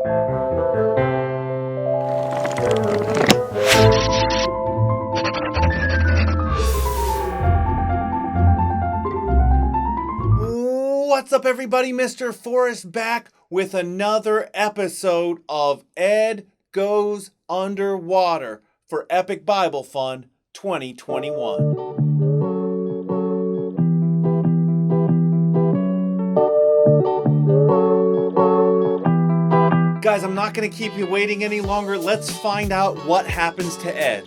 What's up, everybody? Mr. Forrest back with another episode of Ed Goes Underwater for Epic Bible Fun 2021. Guys, I'm not going to keep you waiting any longer. Let's find out what happens to Ed.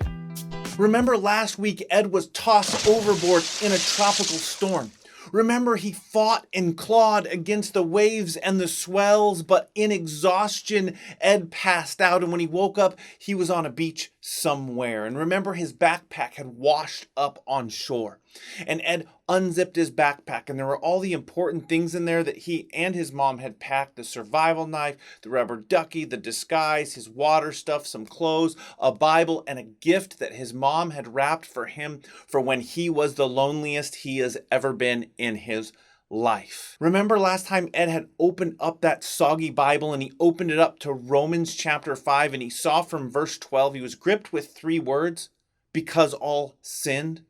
Remember last week, Ed was tossed overboard in a tropical storm. Remember, he fought and clawed against the waves and the swells, but in exhaustion, Ed passed out, and when he woke up, he was on a beach somewhere. And remember, his backpack had washed up on shore. And Ed unzipped his backpack, and there were all the important things in there that he and his mom had packed: the survival knife, the rubber ducky, the disguise, his water stuff, some clothes, a Bible, and a gift that his mom had wrapped for him for when he was the loneliest he has ever been in his life. Remember last time Ed had opened up that soggy Bible, and he opened it up to Romans chapter 5, and he saw from verse 12, he was gripped with three words: because all sinned.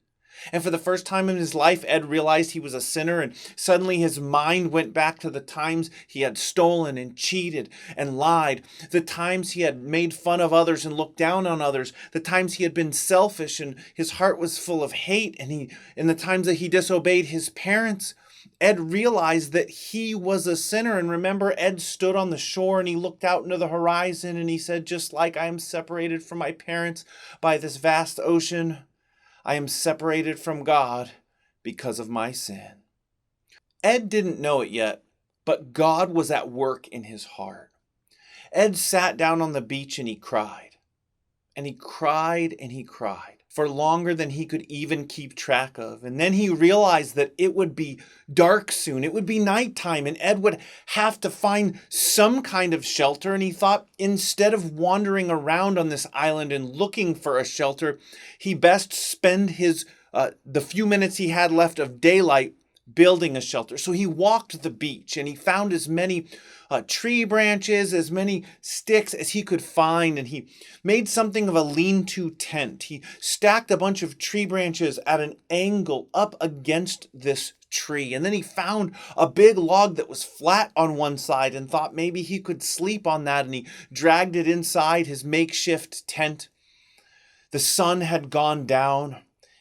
And for the first time in his life, Ed realized he was a sinner, and suddenly his mind went back to the times he had stolen and cheated and lied, the times he had made fun of others and looked down on others, the times he had been selfish and his heart was full of hate, and the times that he disobeyed his parents. Ed realized that he was a sinner. And remember, Ed stood on the shore and he looked out into the horizon and he said, just like I am separated from my parents by this vast ocean, I am separated from God because of my sin. Ed didn't know it yet, but God was at work in his heart. Ed sat down on the beach and he cried. And he cried and he cried for longer than he could even keep track of. And then he realized that it would be dark soon. It would be nighttime, and Ed would have to find some kind of shelter. And he thought, instead of wandering around on this island and looking for a shelter, he best spend the few minutes he had left of daylight building a shelter. So he walked the beach and he found as many tree branches, as many sticks as he could find, and he made something of a lean-to tent. He stacked a bunch of tree branches at an angle up against this tree, and then he found a big log that was flat on one side and thought maybe he could sleep on that, and he dragged it inside his makeshift tent. The sun had gone down,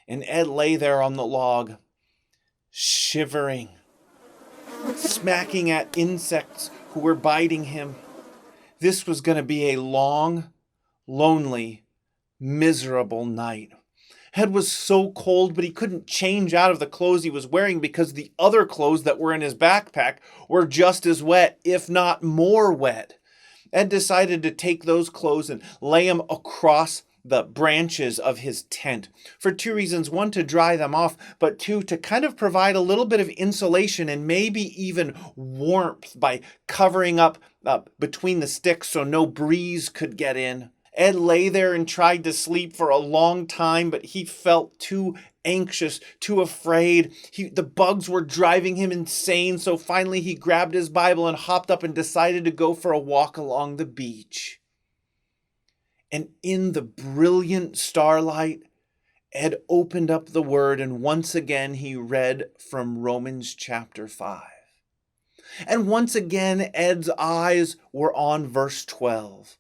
and Ed lay there on the log, shivering, smacking at insects who were biting him. This was going to be a long, lonely, miserable night. Ed was so cold, but he couldn't change out of the clothes he was wearing because the other clothes that were in his backpack were just as wet, if not more wet. Ed decided to take those clothes and lay them across the branches of his tent for two reasons: one, to dry them off, but two, to kind of provide a little bit of insulation and maybe even warmth by covering up between the sticks so no breeze could get in. Ed lay there and tried to sleep for a long time, but he felt too anxious, too afraid. The bugs were driving him insane, so finally he grabbed his Bible and hopped up and decided to go for a walk along the beach. And in the brilliant starlight, Ed opened up the Word, and once again he read from Romans chapter 5. And once again, Ed's eyes were on verse 12.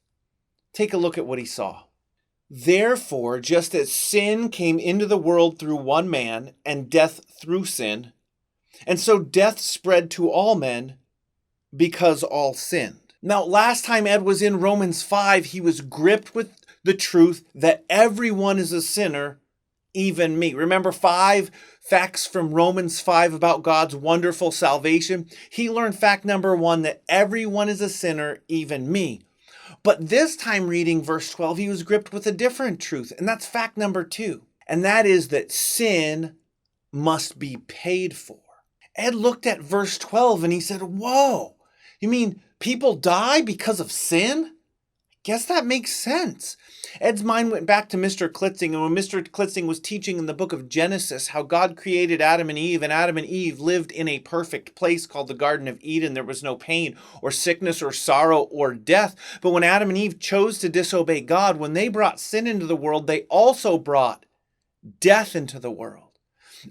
Take a look at what he saw. Therefore, just as sin came into the world through one man, and death through sin, and so death spread to all men because all sinned. Now, last time Ed was in Romans 5, he was gripped with the truth that everyone is a sinner, even me. Remember 5 facts from Romans 5 about God's wonderful salvation? He learned fact number 1, that everyone is a sinner, even me. But this time reading verse 12, he was gripped with a different truth, and that's fact number 2. And that is that sin must be paid for. Ed looked at verse 12 and he said, whoa, you mean people die because of sin? I Guess that makes sense. Ed's mind went back to Mr. Klitzing, and when Mr. Klitzing was teaching in the book of Genesis how God created Adam and Adam and Eve lived in a perfect place called the Garden of Eden. There was no pain or sickness or sorrow or death. But when Adam and Eve chose to disobey God, when they brought sin into the world, they also brought death into the world.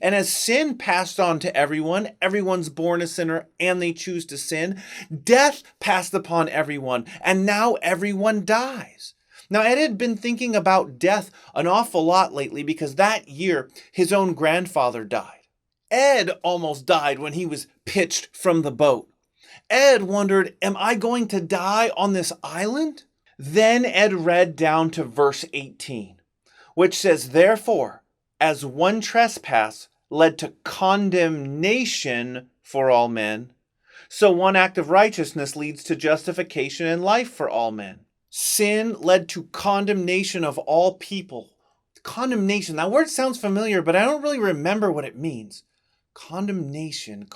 And as sin passed on to everyone, everyone's born a sinner and they choose to sin. Death passed upon everyone, and now everyone dies. Now, Ed had been thinking about death an awful lot lately because that year his own grandfather died. Ed almost died when he was pitched from the boat. Ed wondered, am I going to die on this island? Then Ed read down to verse 18, which says, therefore, as one trespass led to condemnation for all men, so one act of righteousness leads to justification and life for all men. Sin led to condemnation of all people. Condemnation, that word sounds familiar, but I don't really remember what it means. Condemnation,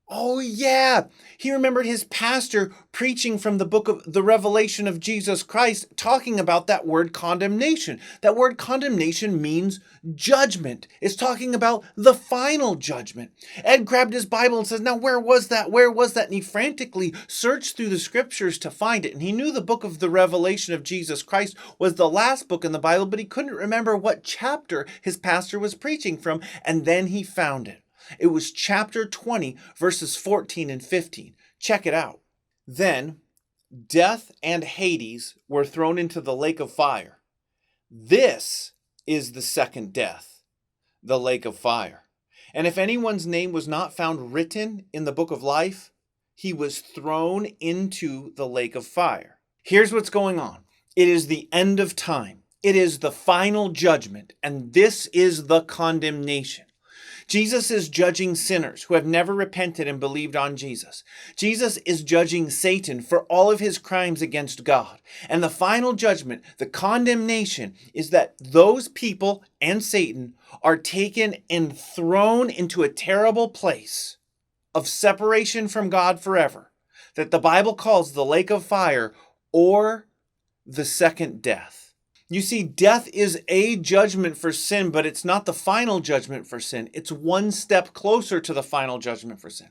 Oh yeah, he remembered his pastor preaching from the book of the Revelation of Jesus Christ, talking about that word condemnation. That word condemnation means judgment. It's talking about the final judgment. Ed grabbed his Bible and says, now where was that? Where was that? And he frantically searched through the scriptures to find it. And he knew the book of the Revelation of Jesus Christ was the last book in the Bible, but he couldn't remember what chapter his pastor was preaching from. And then he found it. It was chapter 20, verses 14 and 15. Check it out. Then death and Hades were thrown into the lake of fire. This is the second death, the lake of fire. And if anyone's name was not found written in the book of life, he was thrown into the lake of fire. Here's what's going on. It is the end of time. It is the final judgment, and this is the condemnation. Jesus is judging sinners who have never repented and believed on Jesus. Jesus is judging Satan for all of his crimes against God. And the final judgment, the condemnation, is that those people and Satan are taken and thrown into a terrible place of separation from God forever, that the Bible calls the lake of fire or the second death. You see, death is a judgment for sin, but it's not the final judgment for sin. It's one step closer to the final judgment for sin.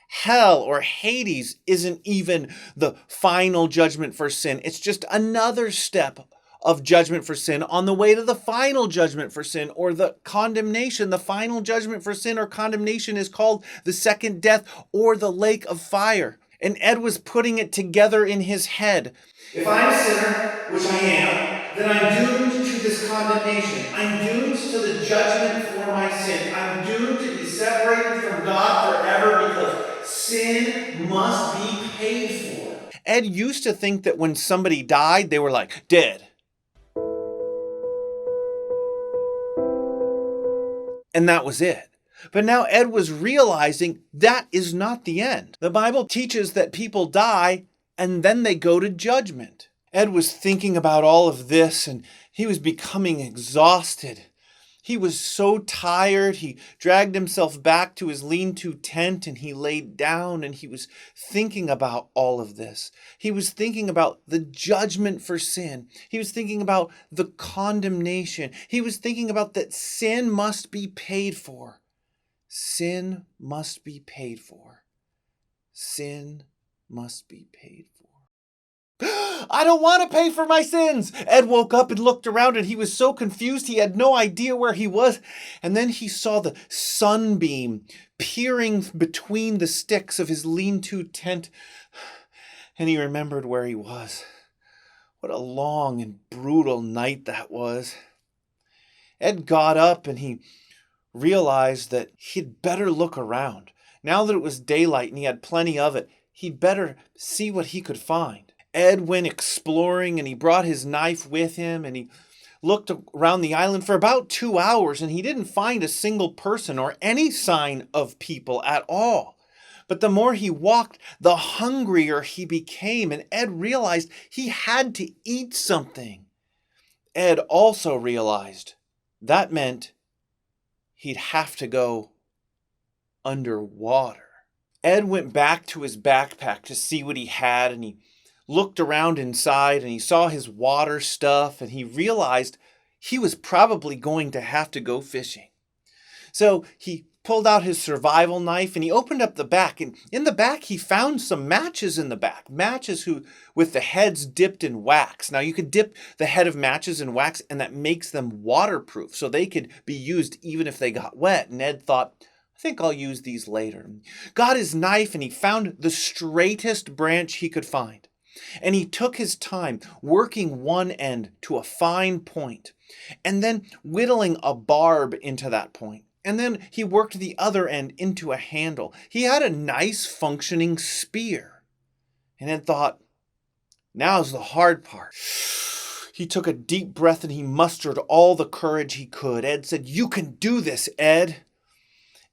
Hell or Hades isn't even the final judgment for sin. It's just another step of judgment for sin on the way to the final judgment for sin or the condemnation. The final judgment for sin or condemnation is called the second death or the lake of fire. And Ed was putting it together in his head. If I'm a sinner, which I am, then I'm doomed to this condemnation. I'm doomed to the judgment for my sin. I'm doomed to be separated from God forever because sin must be paid for. Ed used to think that when somebody died, they were like, dead. And that was it. But now Ed was realizing that is not the end. The Bible teaches that people die and then they go to judgment. Ed was thinking about all of this and he was becoming exhausted. He was so tired, he dragged himself back to his lean-to tent and he laid down and he was thinking about all of this. He was thinking about the judgment for sin. He was thinking about the condemnation. He was thinking about that sin must be paid for. Sin must be paid for. Sin must be paid for. I don't want to pay for my sins. Ed woke up and looked around and he was so confused he had no idea where he was. And then he saw the sunbeam peering between the sticks of his lean-to tent. And he remembered where he was. What a long and brutal night that was. Ed got up and he realized that he'd better look around. Now that it was daylight and he had plenty of it, he'd better see what he could find. Ed went exploring and he brought his knife with him and he looked around the island for about 2 hours and he didn't find a single person or any sign of people at all. But the more he walked, the hungrier he became, and Ed realized he had to eat something. Ed also realized that meant he'd have to go underwater. Ed went back to his backpack to see what he had, and he looked around inside and he saw his water stuff and he realized he was probably going to have to go fishing. So he pulled out his survival knife and he opened up the back. And in the back, he found some matches in the back. Matches with the heads dipped in wax. Now, you could dip the head of matches in wax and that makes them waterproof. So they could be used even if they got wet. And Ed thought, I think I'll use these later. Got his knife and he found the straightest branch he could find. And he took his time working one end to a fine point and then whittling a barb into that point. And then he worked the other end into a handle. He had a nice functioning spear. And Ed thought, now's the hard part. He took a deep breath and he mustered all the courage he could. Ed said, you can do this, Ed.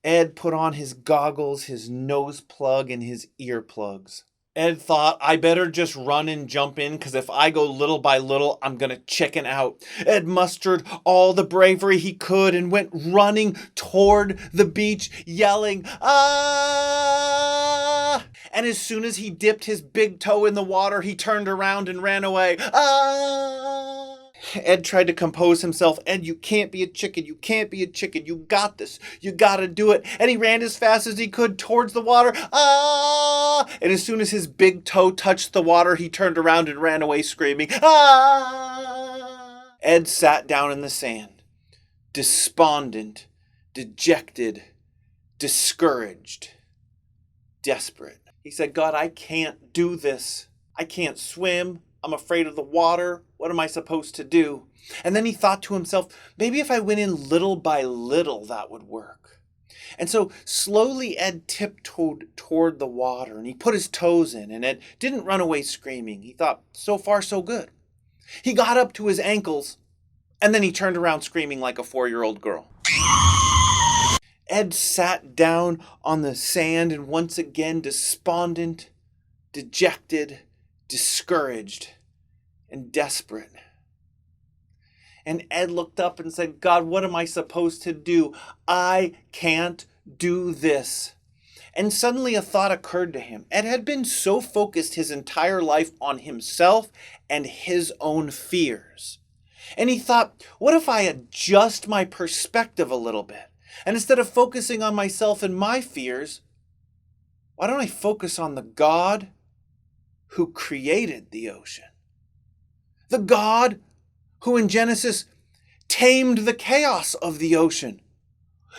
Ed put on his goggles, his nose plug, and his earplugs. Ed thought, I better just run and jump in, because if I go little by little, I'm going to chicken out. Ed mustered all the bravery he could and went running toward the beach, yelling, ah! And as soon as he dipped his big toe in the water, he turned around and ran away. Ah! Ed tried to compose himself. Ed, you can't be a chicken. You can't be a chicken. You got this. You got to do it. And he ran as fast as he could towards the water. Ah! And as soon as his big toe touched the water, he turned around and ran away screaming. Ah! Ed sat down in the sand, despondent, dejected, discouraged, desperate. He said, God, I can't do this. I can't swim. I'm afraid of the water. What am I supposed to do? And then he thought to himself, maybe if I went in little by little, that would work. And so slowly Ed tiptoed toward the water and he put his toes in, and Ed didn't run away screaming. He thought, so far, so good. He got up to his ankles and then he turned around screaming like a 4-year-old girl. Ed sat down on the sand and once again despondent, dejected, discouraged, and desperate. And Ed looked up and said, God, what am I supposed to do? I can't do this. And suddenly a thought occurred to him. Ed had been so focused his entire life on himself and his own fears. And he thought, what if I adjust my perspective a little bit? And instead of focusing on myself and my fears, why don't I focus on the God who created the ocean? The God who in Genesis tamed the chaos of the ocean.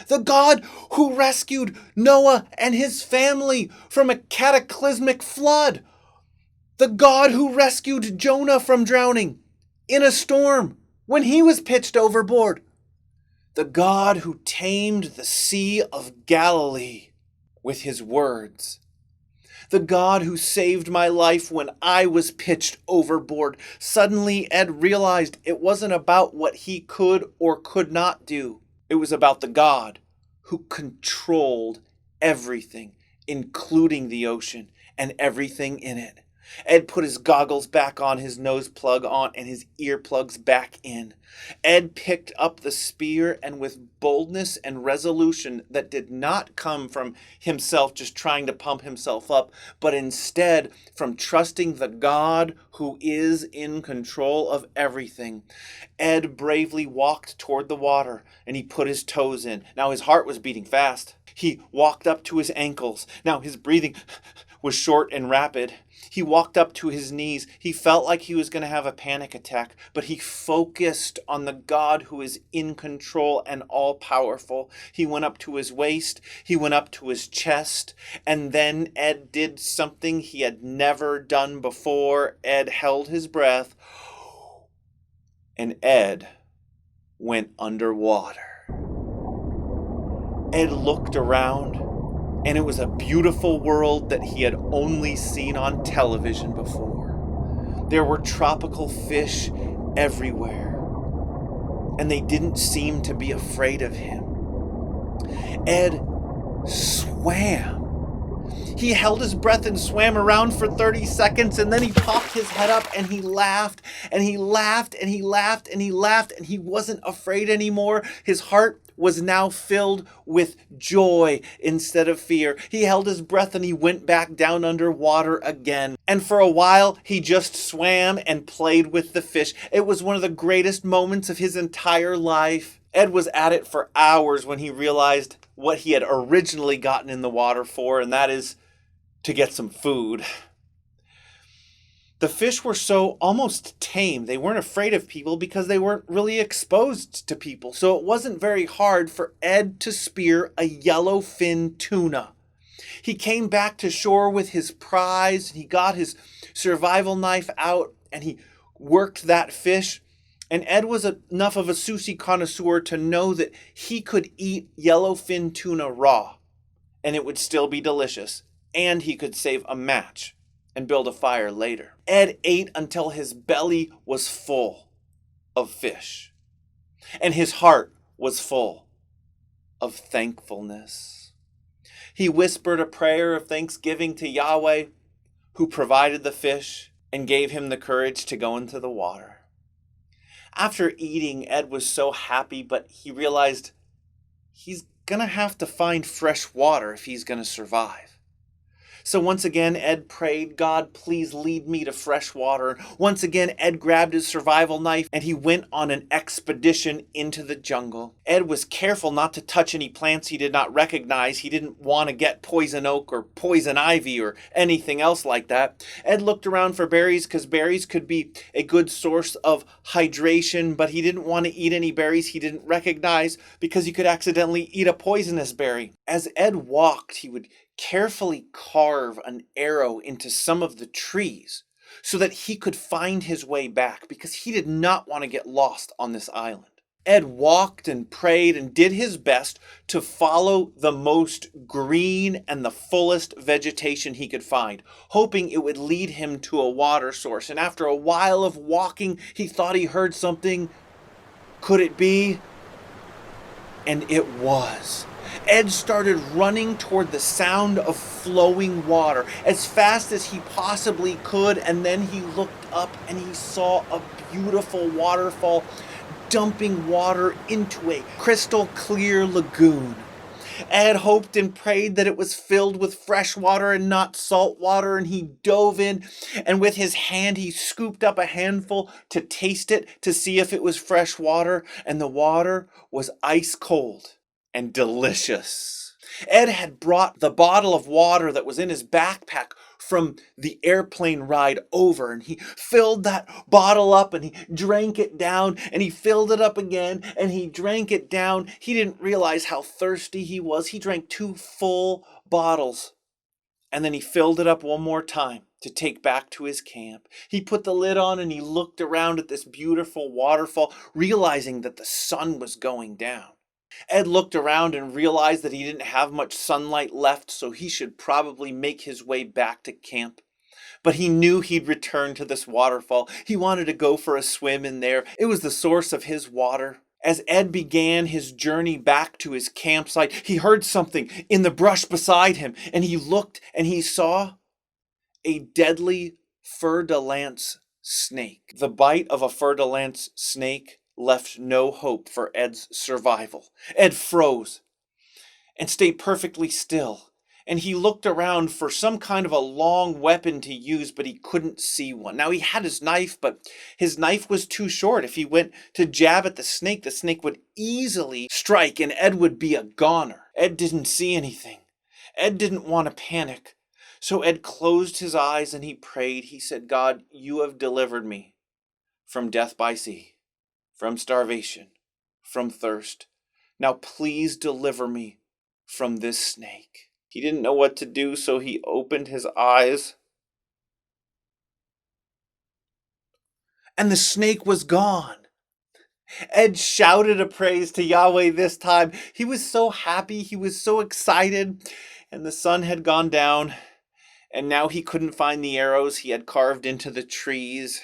The God who rescued Noah and his family from a cataclysmic flood. The God who rescued Jonah from drowning in a storm when he was pitched overboard. The God who tamed the Sea of Galilee with his words. The God who saved my life when I was pitched overboard. Suddenly, Ed realized it wasn't about what he could or could not do. It was about the God who controlled everything, including the ocean and everything in it. Ed put his goggles back on, his nose plug on, and his earplugs back in. Ed picked up the spear, and with boldness and resolution that did not come from himself just trying to pump himself up, but instead from trusting the God who is in control of everything, Ed bravely walked toward the water, and he put his toes in. Now his heart was beating fast. He walked up to his ankles. Now his breathing was short and rapid. He walked up to his knees. He felt like he was going to have a panic attack, but he focused on the God who is in control and all-powerful. He went up to his waist. He went up to his chest. And then Ed did something he had never done before. Ed held his breath, and Ed went underwater. Ed looked around. And it was a beautiful world that he had only seen on television before. There were tropical fish everywhere, and they didn't seem to be afraid of him. Ed swam. He held his breath and swam around for 30 seconds, and then he popped his head up and he laughed, and he laughed, and he laughed, and he laughed, and he wasn't afraid anymore. His heart was now filled with joy instead of fear. He held his breath and he went back down underwater again. And for a while, he just swam and played with the fish. It was one of the greatest moments of his entire life. Ed was at it for hours when he realized what he had originally gotten in the water for, and that is to get some food. The fish were so almost tame. They weren't afraid of people because they weren't really exposed to people. So it wasn't very hard for Ed to spear a yellowfin tuna. He came back to shore with his prize. He got his survival knife out and he worked that fish. And Ed was enough of a sushi connoisseur to know that he could eat yellowfin tuna raw and it would still be delicious. And he could save a match and build a fire later. Ed ate until his belly was full of fish, and his heart was full of thankfulness. He whispered a prayer of thanksgiving to Yahweh, who provided the fish and gave him the courage to go into the water. After eating, Ed was so happy, but he realized he's gonna have to find fresh water if he's gonna survive. So once again, Ed prayed, God, please lead me to fresh water. Once again, Ed grabbed his survival knife and he went on an expedition into the jungle. Ed was careful not to touch any plants he did not recognize. He didn't want to get poison oak or poison ivy or anything else like that. Ed looked around for berries because berries could be a good source of hydration, but he didn't want to eat any berries he didn't recognize because he could accidentally eat a poisonous berry. As Ed walked, he would carefully carve an arrow into some of the trees so that he could find his way back because he did not want to get lost on this island. Ed walked and prayed and did his best to follow the most green and the fullest vegetation he could find, hoping it would lead him to a water source. And after a while of walking, he thought he heard something. Could it be? And it was. Ed started running toward the sound of flowing water as fast as he possibly could, and then he looked up and he saw a beautiful waterfall dumping water into a crystal clear lagoon. Ed hoped and prayed that it was filled with fresh water and not salt water, and he dove in, and with his hand he scooped up a handful to taste it to see if it was fresh water, and the water was ice cold and delicious. Ed had brought the bottle of water that was in his backpack from the airplane ride over, and he filled that bottle up and he drank it down and he filled it up again and he drank it down. He didn't realize how thirsty he was. He drank 2 full bottles and then he filled it up one more time to take back to his camp. He put the lid on and he looked around at this beautiful waterfall, realizing that the sun was going down. Ed looked around and realized that he didn't have much sunlight left, so he should probably make his way back to camp. But he knew he'd return to this waterfall. He wanted to go for a swim in there. It was the source of his water. As Ed began his journey back to his campsite, he heard something in the brush beside him, and he looked and he saw a deadly fer-de-lance snake. The bite of a fer-de-lance snake left no hope for Ed's survival. Ed froze and stayed perfectly still, and he looked around for some kind of a long weapon to use, but he couldn't see one. Now he had his knife, but his knife was too short. If he went to jab at the snake would easily strike and Ed would be a goner. Ed didn't see anything. Ed didn't want to panic. So Ed closed his eyes and he prayed. He said, God, you have delivered me from death by sea, from starvation, from thirst. Now please deliver me from this snake. He didn't know what to do, so he opened his eyes. And the snake was gone. Ed shouted a praise to Yahweh this time. He was so happy, he was so excited, and the sun had gone down, and now he couldn't find the arrows he had carved into the trees.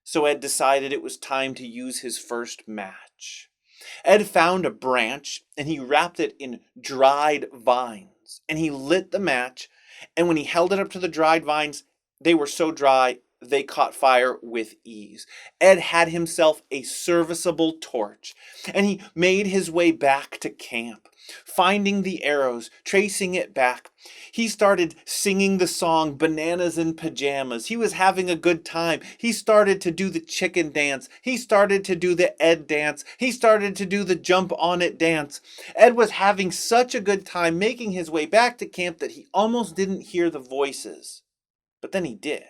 So Ed decided it was time to use his first match. Ed found a branch and he wrapped it in dried vines and he lit the match, and when he held it up to the dried vines, they were so dry they caught fire with ease. Ed had himself a serviceable torch, and he made his way back to camp, finding the arrows, tracing it back. He started singing the song Bananas in Pajamas. He was having a good time. He started to do the chicken dance. He started to do the Ed dance. He started to do the jump on it dance. Ed was having such a good time making his way back to camp that he almost didn't hear the voices. But then he did.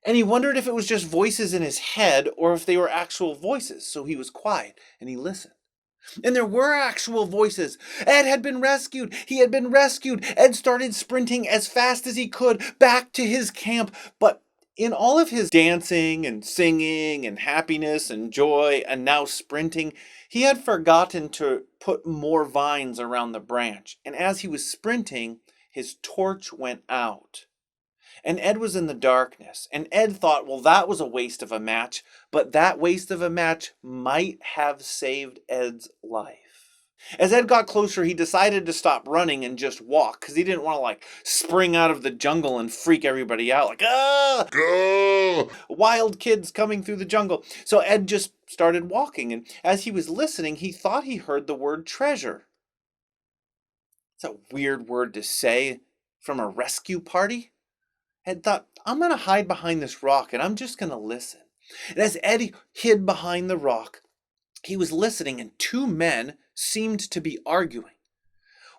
And he wondered if it was just voices in his head or if they were actual voices. So he was quiet and he listened. And there were actual voices. Ed had been rescued. He had been rescued. Ed started sprinting as fast as he could back to his camp. But in all of his dancing and singing and happiness and joy and now sprinting, he had forgotten to put more vines around the branch. And as he was sprinting, his torch went out. And Ed was in the darkness. And Ed thought, well, that was a waste of a match. But that waste of a match might have saved Ed's life. As Ed got closer, he decided to stop running and just walk. Because he didn't want to spring out of the jungle and freak everybody out. Ah! Go! Wild kids coming through the jungle. So Ed just started walking. And as he was listening, he thought he heard the word treasure. It's a weird word to say from a rescue party. Ed thought, I'm going to hide behind this rock and I'm just going to listen. And as Ed hid behind the rock, he was listening and two men seemed to be arguing.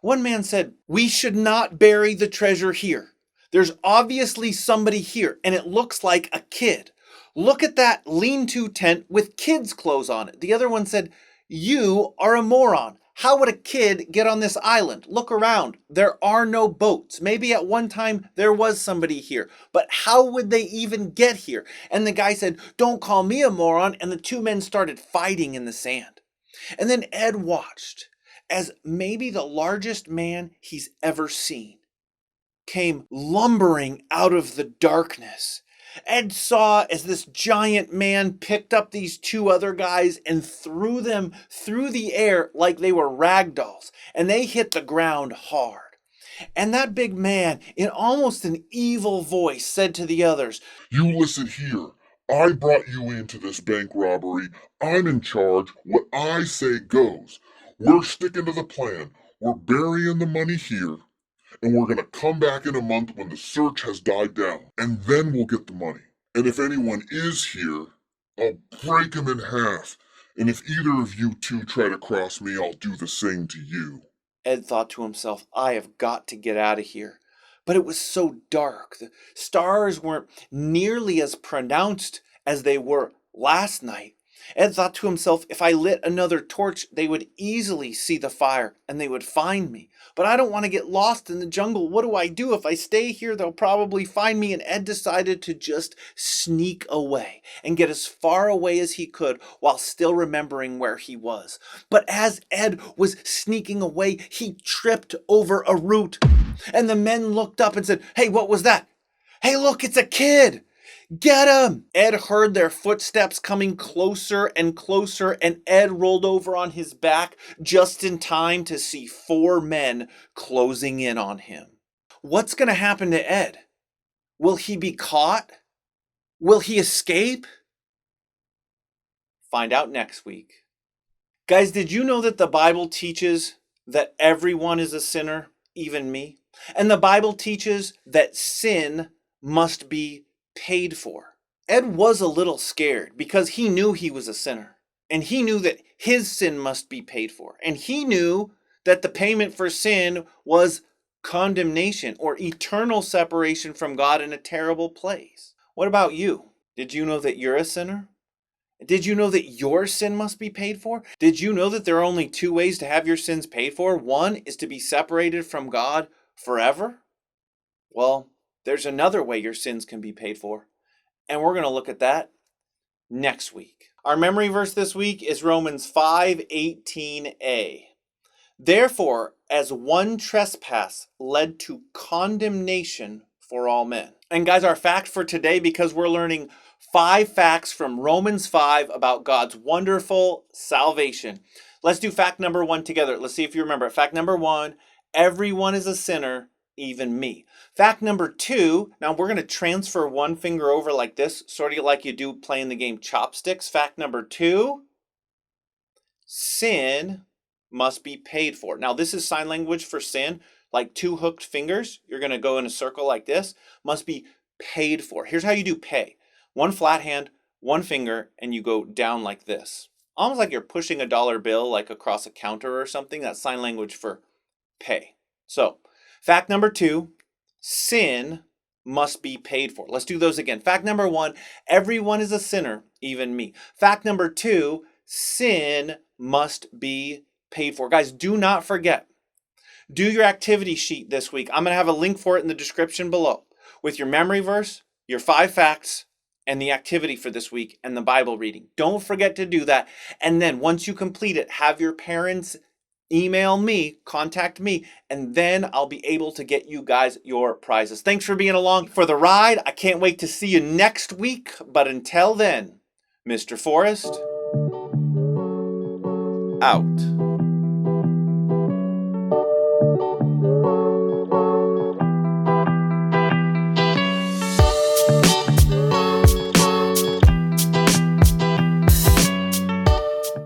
One man said, we should not bury the treasure here. There's obviously somebody here and it looks like a kid. Look at that lean-to tent with kids' clothes on it. The other one said, you are a moron. How would a kid get on this island? Look around. There are no boats. Maybe at one time there was somebody here. But how would they even get here? And the guy said, don't call me a moron. And the two men started fighting in the sand. And then Ed watched as maybe the largest man he's ever seen came lumbering out of the darkness. Ed saw as this giant man picked up these two other guys and threw them through the air like they were rag dolls, and they hit the ground hard. And that big man, in almost an evil voice, said to the others, you listen here. I brought you into this bank robbery. I'm in charge. What I say goes. We're sticking to the plan. We're burying the money here. And we're going to come back in a month when the search has died down. And then we'll get the money. And if anyone is here, I'll break them in half. And if either of you two try to cross me, I'll do the same to you. Ed thought to himself, I have got to get out of here. But it was so dark. The stars weren't nearly as pronounced as they were last night. Ed thought to himself, if I lit another torch, they would easily see the fire and they would find me. But I don't want to get lost in the jungle. What do I do? If I stay here, they'll probably find me. And Ed decided to just sneak away and get as far away as he could while still remembering where he was. But as Ed was sneaking away, he tripped over a root. And the men looked up and said, hey, what was that? Hey, look, it's a kid. Get him! Ed heard their footsteps coming closer and closer, and Ed rolled over on his back just in time to see four men closing in on him. What's going to happen to Ed? Will he be caught? Will he escape? Find out next week. Guys, did you know that the Bible teaches that everyone is a sinner, even me? And the Bible teaches that sin must be paid for. Ed was a little scared because he knew he was a sinner. And he knew that his sin must be paid for. And he knew that the payment for sin was condemnation or eternal separation from God in a terrible place. What about you? Did you know that you're a sinner? Did you know that your sin must be paid for? Did you know that there are only two ways to have your sins paid for? One is to be separated from God forever. Well, there's another way your sins can be paid for. And we're going to look at that next week. Our memory verse this week is Romans 5:18a. Therefore, as one trespass led to condemnation for all men. And guys, our fact for today, because we're learning 5 facts from Romans 5 about God's wonderful salvation. Let's do fact number 1 together. Let's see if you remember. Fact number 1, everyone is a sinner, even me. Fact number 2, now we're going to transfer one finger over like this, sort of like you do playing the game chopsticks. Fact number 2, sin must be paid for. Now this is sign language for sin, like 2 hooked fingers. You're going to go in a circle like this, must be paid for. Here's how you do pay. One flat hand, one finger, and you go down like this. Almost like you're pushing a dollar bill like across a counter or something. That's sign language for pay. So, fact number 2, sin must be paid for. Let's do those again. Fact number 1, everyone is a sinner, even me. Fact number 2, sin must be paid for. Guys, do not forget, do your activity sheet this week. I'm going to have a link for it in the description below with your memory verse, your 5 facts, and the activity for this week and the Bible reading. Don't forget to do that. And then once you complete it, have your parents email me, contact me, and then I'll be able to get you guys your prizes. Thanks for being along for the ride. I can't wait to see you next week. But until then, Mr. Forrest, out.